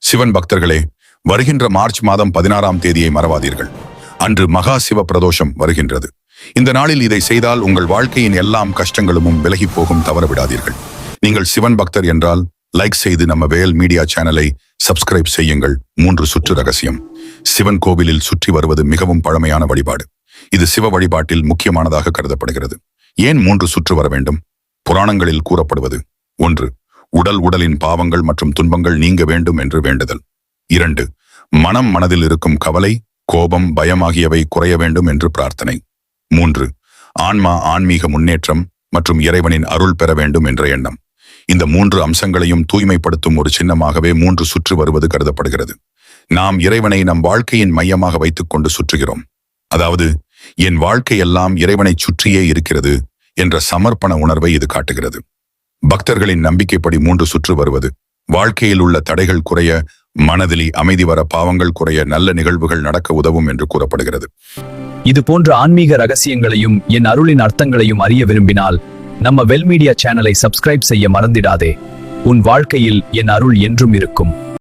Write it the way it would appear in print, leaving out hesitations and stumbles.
சிவன் பக்தர்களே, வருகின்ற மார்ச் மாதம் 16ஆம் தேதியை மறவாதீர்கள். அன்று மகா சிவ பிரதோஷம் வருகின்றது. இந்த நாளில் இதை செய்தால் உங்கள் வாழ்க்கையின் எல்லாம் கஷ்டங்களும் விலகி போகும். தவற விடாதீர்கள். நீங்கள் சிவன் பக்தர் என்றால் லைக் செய்து நம்ம வேல் மீடியா சேனலை சப்ஸ்கிரைப் செய்யுங்கள். 3 சுற்று ரகசியம். சிவன் கோவிலில் சுற்றி வருவது மிகவும் பழமையான வழிபாடு. இது சிவ வழிபாட்டில் முக்கியமானதாக கருதப்படுகிறது. ஏன் 3 சுற்று வர வேண்டும்? புராணங்களில் கூறப்படுவது: 1. உடலின் பாவங்கள் மற்றும் துன்பங்கள் நீங்க வேண்டும் என்று வேண்டுதல். 2. மனதில் இருக்கும் கவலை, கோபம், பயம் ஆகியவை குறைய வேண்டும் என்று பிரார்த்தனை. 3. ஆன்மீக முன்னேற்றம் மற்றும் இறைவனின் அருள் பெற வேண்டும் என்ற எண்ணம். இந்த 3 அம்சங்களையும் தூய்மைப்படுத்தும் ஒரு சின்னமாகவே 3 சுற்று வருவது கருதப்படுகிறது. நாம் இறைவனை நம் வாழ்க்கையின் மையமாக வைத்துக் கொண்டு சுற்றுகிறோம். அதாவது, என் வாழ்க்கையெல்லாம் இறைவனை சுற்றியே இருக்கிறது என்ற சமர்ப்பண உணர்வை இது காட்டுகிறது. பக்தர்களின் நம்பிக்கைப்படி 3 சுற்று வருவது வாழ்க்கையில் உள்ள தடைகள் குறைய, மனதில் அமைதி வர, பாவங்கள் குறைய, நல்ல நிகழ்வுகள் நடக்க உதவும் என்று கூறப்படுகிறது. இது போன்ற ஆன்மீக ரகசியங்களையும் என் அருளின் அர்த்தங்களையும் அறிய விரும்பினால் நம்ம வெல் மீடியா சேனலை சப்ஸ்கிரைப் செய்ய மறந்திடாதே. உன் வாழ்க்கையில் என் அருள் என்றும் இருக்கும்.